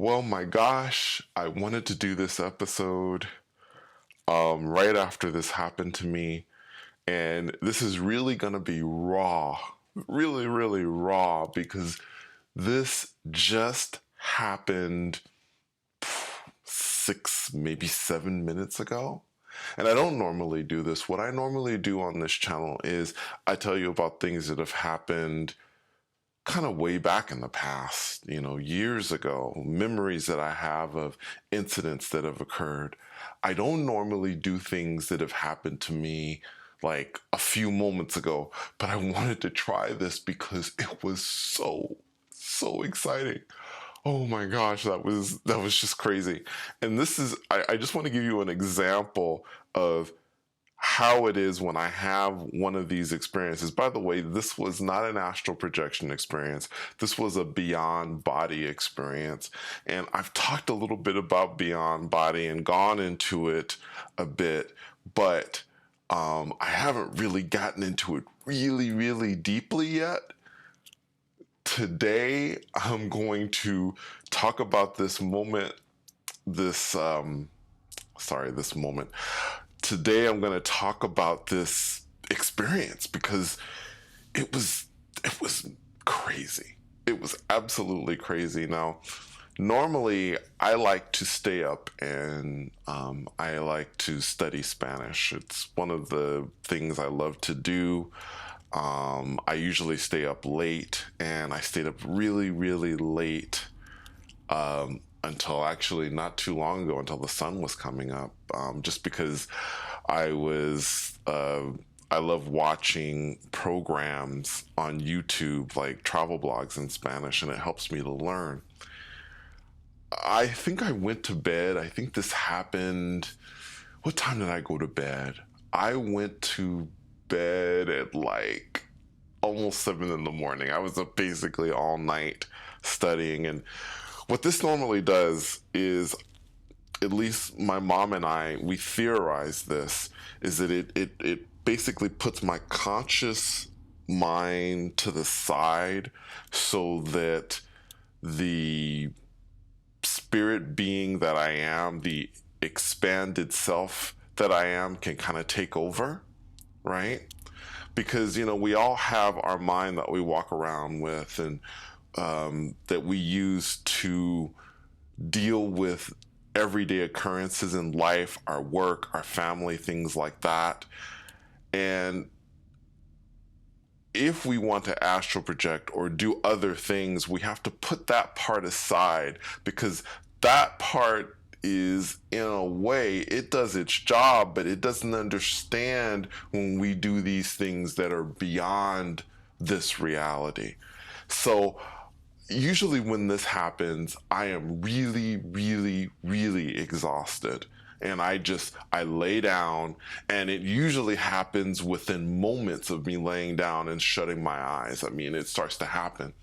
Well, my gosh, I wanted to do this episode right after this happened to me. And this is really going to be raw, really, really raw, because this just happened 6, maybe 7 minutes ago. And I don't normally do this. What I normally do on this channel is I tell you about things that have happened kind of way back in the past, years ago, memories that I have of incidents that have occurred. I don't normally do things that have happened to me like a few moments ago, but I wanted to try this because it was so exciting. Oh my gosh, that was just crazy. And I just want to give you an example of how it is when I have one of these experiences. By the way, this was not an astral projection experience. This was a beyond body experience. And I've talked a little bit about beyond body and gone into it a bit, but I haven't really gotten into it really, really deeply yet. Today, I'm going to talk about this moment, this moment. Today I'm going to talk about this experience because it was crazy. It was absolutely crazy. Now, normally I like to stay up and I like to study Spanish. It's one of the things I love to do. I usually stay up late, and I stayed up really, really late until actually not too long ago, until the sun was coming up, just because I was, I love watching programs on YouTube, like travel blogs in Spanish, and it helps me to learn. I think I went to bed. I think this happened. What time did I go to bed? I went to bed at like almost 7 in the morning. I was up basically all night studying. And what this normally does is, at least my mom and I, we theorize this, is that it basically puts my conscious mind to the side so that the spirit being that I am, the expanded self that I am, can kind of take over, right? Because, we all have our mind that we walk around with, and that we use to deal with everyday occurrences in life, our work, our family, things like that. And if we want to astral project or do other things, we have to put that part aside, because that part is, in a way, it does its job, but it doesn't understand when we do these things that are beyond this reality. So usually when this happens, I am really, really, really exhausted. And I lay down, and it usually happens within moments of me laying down and shutting my eyes. I mean, it starts to happen.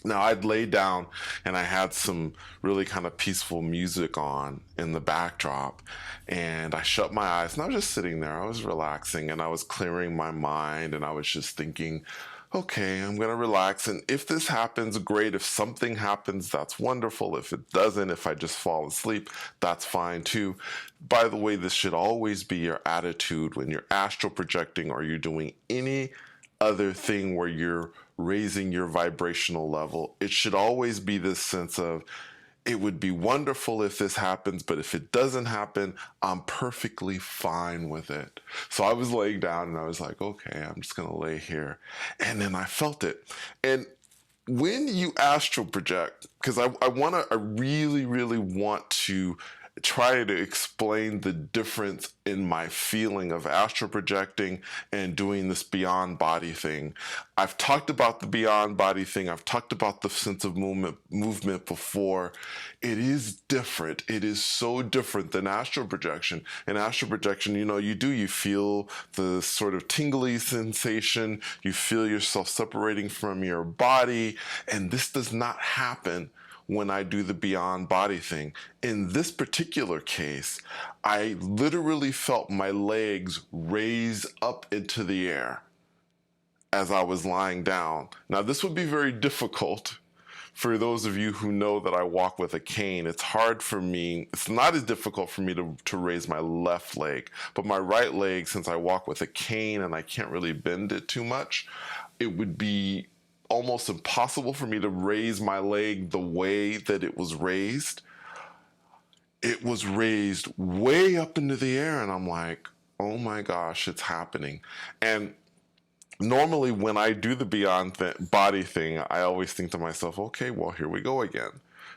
Now, I'd lay down and I had some really kind of peaceful music on in the backdrop, and I shut my eyes and I was just sitting there. I was relaxing and I was clearing my mind, and I was just thinking, okay, I'm going to relax. And if this happens, great. If something happens, that's wonderful. If it doesn't, if I just fall asleep, that's fine too. By the way, this should always be your attitude when you're astral projecting or you're doing any other thing where you're raising your vibrational level. It should always be this sense of, it would be wonderful if this happens, but if it doesn't happen, I'm perfectly fine with it. So I was laying down and I was like, okay, I'm just going to lay here. And then I felt it. And when you astral project, because I really, really want to try to explain the difference in my feeling of astral projecting and doing this beyond body thing. I've talked about the beyond body thing. I've talked about the sense of movement before. It is different. It is so different than astral projection. In astral projection, you feel the sort of tingly sensation. You feel yourself separating from your body, and this does not happen when I do the beyond body thing. In this particular case, I literally felt my legs raise up into the air as I was lying down. Now, this would be very difficult for those of you who know that I walk with a cane, it's hard for me. It's not as difficult for me to raise my left leg, but my right leg, since I walk with a cane and I can't really bend it too much, it would be almost impossible for me to raise my leg the way that it was raised. It was raised way up into the air, and I'm like, oh my gosh, it's happening. And normally when I do the beyond body thing, I always think to myself, okay, well, here we go again.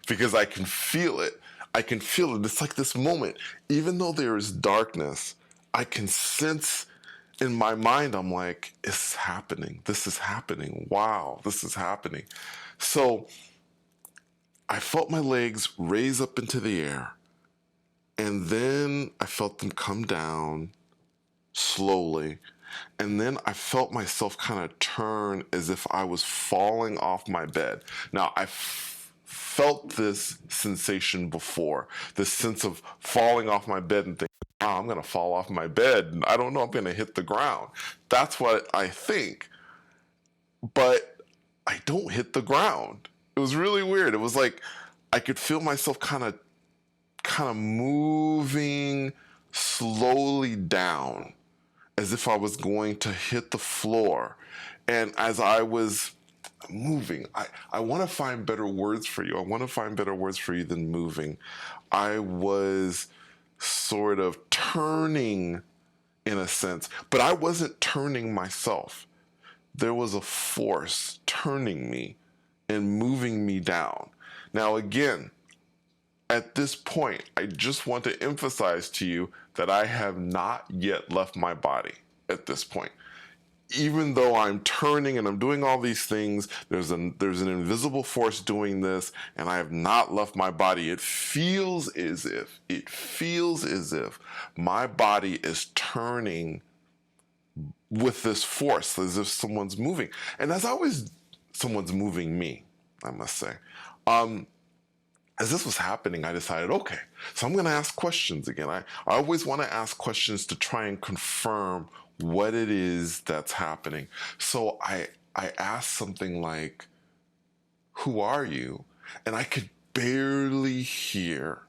Because I can feel it. I can feel it. It's like this moment, even though there is darkness, I can sense in my mind, I'm like, it's happening. This is happening. Wow, this is happening. So I felt my legs raise up into the air, and then I felt them come down slowly. And then I felt myself kind of turn as if I was falling off my bed. Now, I felt this sensation before, this sense of falling off my bed and thinking, wow, I'm going to fall off my bed. And I don't know, I'm going to hit the ground. That's what I think. But I don't hit the ground. It was really weird. It was like I could feel myself kind of moving slowly down, as if I was going to hit the floor. And as I was moving, I want to find better words for you. I want to find better words for you than moving. I was sort of turning in a sense, but I wasn't turning myself. There was a force turning me and moving me down. Now, again, at this point, I just want to emphasize to you that I have not yet left my body at this point. Even though I'm turning and I'm doing all these things, there's an invisible force doing this, and I have not left my body. It feels as if my body is turning with this force, as if someone's moving. And as always, someone's moving me, I must say. As this was happening, I decided, okay, so I'm going to ask questions again. I always want to ask questions to try and confirm what it is that's happening. So I asked something like, who are you? And I could barely hear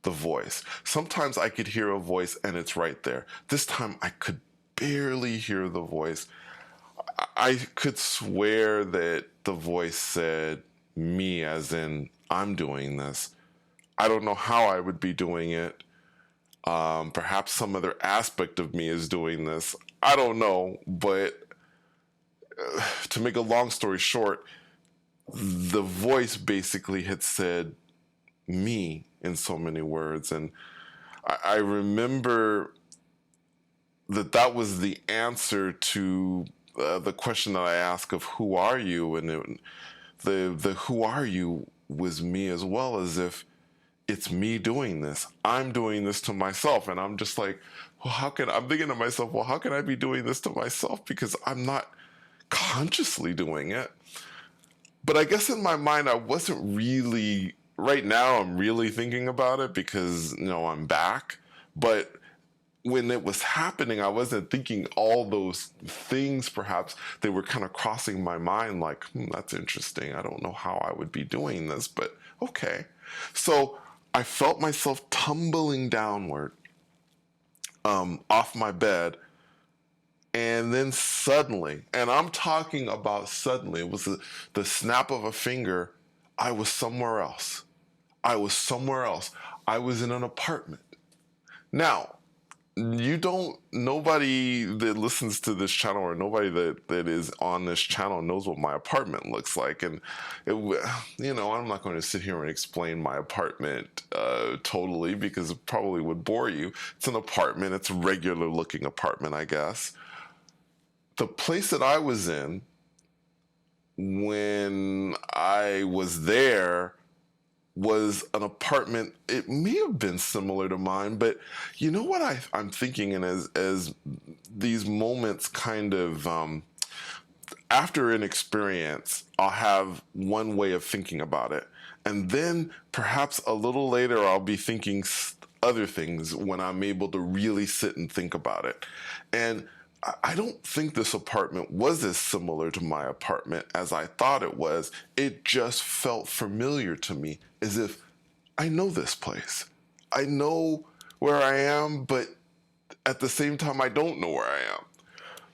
the voice. Sometimes I could hear a voice and it's right there. This time I could barely hear the voice. I could swear that the voice said me, as in, I'm doing this. I don't know how I would be doing it. Perhaps some other aspect of me is doing this. I don't know, but to make a long story short, the voice basically had said me in so many words. And I remember that was the answer to the question that I asked of who are you? And the who are you was me as well, as if it's me doing this. I'm doing this to myself. And I'm just like, well, I'm thinking to myself, well, how can I be doing this to myself? Because I'm not consciously doing it. But I guess in my mind, I wasn't really, right now I'm really thinking about it because, I'm back. But when it was happening, I wasn't thinking all those things. Perhaps they were kind of crossing my mind like, that's interesting. I don't know how I would be doing this, but okay. So I felt myself tumbling downward off my bed. And then suddenly, and I'm talking about suddenly, it was the snap of a finger, I was somewhere else. I was in an apartment. Now, nobody that listens to this channel or nobody that is on this channel knows what my apartment looks like. And, I'm not going to sit here and explain my apartment totally because it probably would bore you. It's an apartment. It's a regular looking apartment, I guess. The place that I was in when I was there was an apartment. It may have been similar to mine, but you know what I'm thinking, and as these moments kind of, after an experience, I'll have one way of thinking about it. And then perhaps a little later, I'll be thinking other things when I'm able to really sit and think about it. And I don't think this apartment was as similar to my apartment as I thought it was. It just felt familiar to me, as if I know this place. I know where I am, but at the same time, I don't know where I am.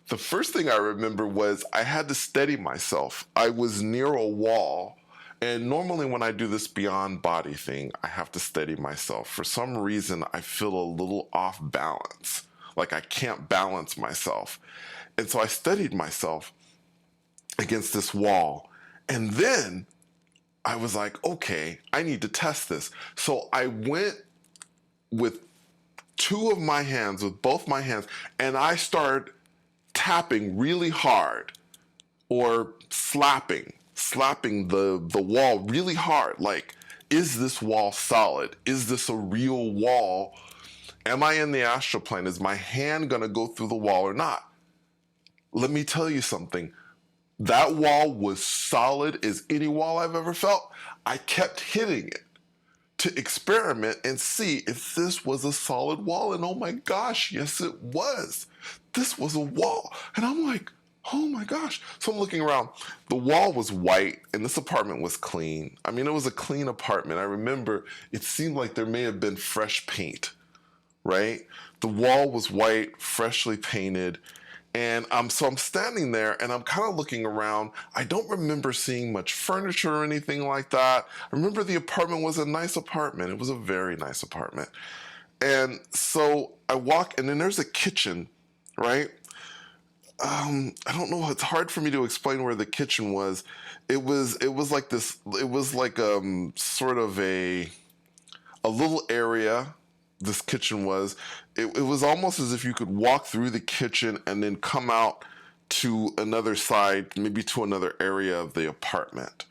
The first thing I remember was I had to steady myself. I was near a wall, and normally when I do this beyond body thing, I have to steady myself. For some reason, I feel a little off balance, like I can't balance myself. And so I steadied myself against this wall. And then I was like, okay, I need to test this. So I went with with both my hands, and I started tapping really hard, or slapping the wall really hard. Like, is this wall solid? Is this a real wall? Am I in the astral plane? Is my hand gonna go through the wall or not? Let me tell you something. That wall was solid as any wall I've ever felt. I kept hitting it to experiment and see if this was a solid wall. And oh my gosh, yes, it was. This was a wall. And I'm like, oh my gosh. So I'm looking around. The wall was white and this apartment was clean. I mean, it was a clean apartment. I remember it seemed like there may have been fresh paint, right? The wall was white, freshly painted. And so I'm standing there and I'm kind of looking around. I don't remember seeing much furniture or anything like that. I remember the apartment was a nice apartment. It was a very nice apartment. And so I walk, and then there's a kitchen, right? I don't know. It's hard for me to explain where the kitchen was. It was like this. It was like sort of a little area. This kitchen was. It was almost as if you could walk through the kitchen and then come out to another side, maybe to another area of the apartment.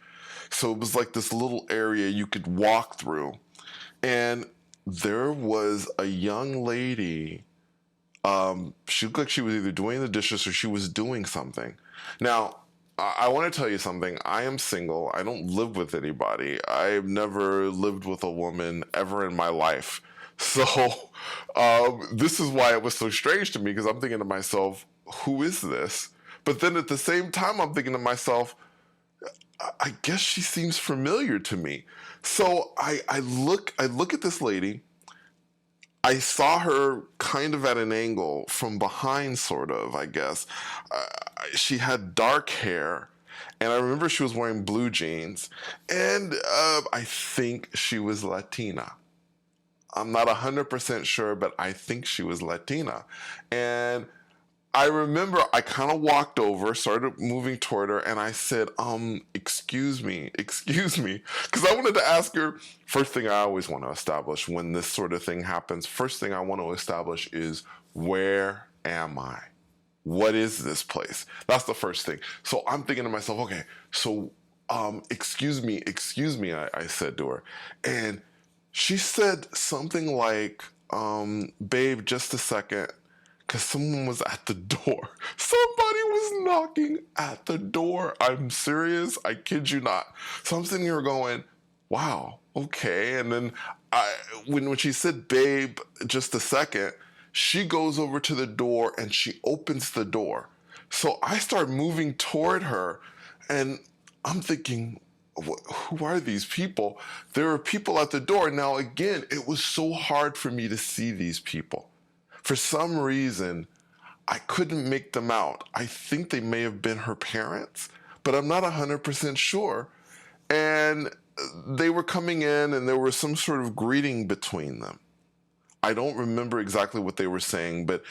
So it was like this little area you could walk through. And there was a young lady. She looked like she was either doing the dishes or she was doing something. Now, I want to tell you something. I am single. I don't live with anybody. I've never lived with a woman ever in my life. So, this is why it was so strange to me, because I'm thinking to myself, who is this? But then at the same time, I'm thinking to myself, I guess she seems familiar to me. So I look at this lady. I saw her kind of at an angle from behind, sort of, I guess. She had dark hair, and I remember she was wearing blue jeans, and I think she was Latina. I'm not 100% sure, but I think she was Latina. And I remember I kind of walked over, started moving toward her, and I said, excuse me, excuse me. Because I wanted to ask her, first thing I always want to establish when this sort of thing happens, first thing I want to establish is, where am I? What is this place? That's the first thing. So I'm thinking to myself, okay, so, excuse me, I said to her. And she said something like, babe, just a second, because someone was at the door. Somebody was knocking at the door. I'm serious. I kid you not. So I'm sitting here going, wow, okay. And then when she said, babe, just a second, she goes over to the door and she opens the door. So I start moving toward her, and I'm thinking, who are these people? There are people at the door. Now, again, it was so hard for me to see these people. For some reason, I couldn't make them out. I think they may have been her parents, but I'm not 100% sure. And they were coming in, and there was some sort of greeting between them. I don't remember exactly what they were saying, but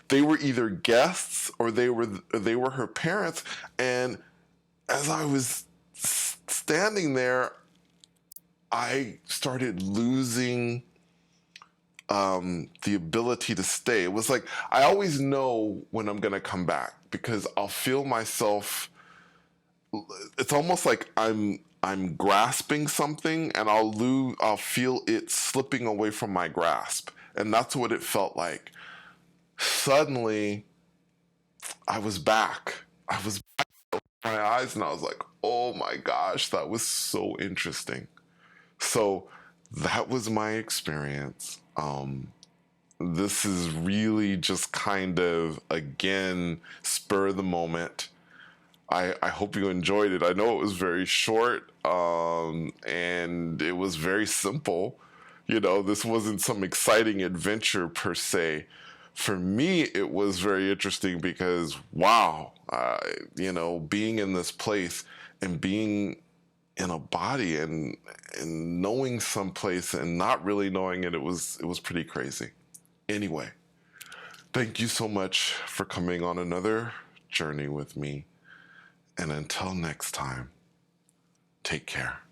they were either guests or they were her parents. And as I was standing there, I started losing the ability to stay. It was like, I always know when I'm gonna come back, because I'll feel myself. It's almost like I'm grasping something, and I'll feel it slipping away from my grasp, and that's what it felt like. Suddenly, I was back. I was back in my eyes, and I was like, oh my gosh, that was so interesting. So that was my experience. this is really just kind of, again, spur of the moment. I hope you enjoyed it. I know it was very short, and it was very simple. You know, this wasn't some exciting adventure per se. For me, it was very interesting because, wow, you know, being in this place and being in a body and knowing someplace and not really knowing it, it was pretty crazy. Anyway, thank you so much for coming on another journey with me. And until next time, take care.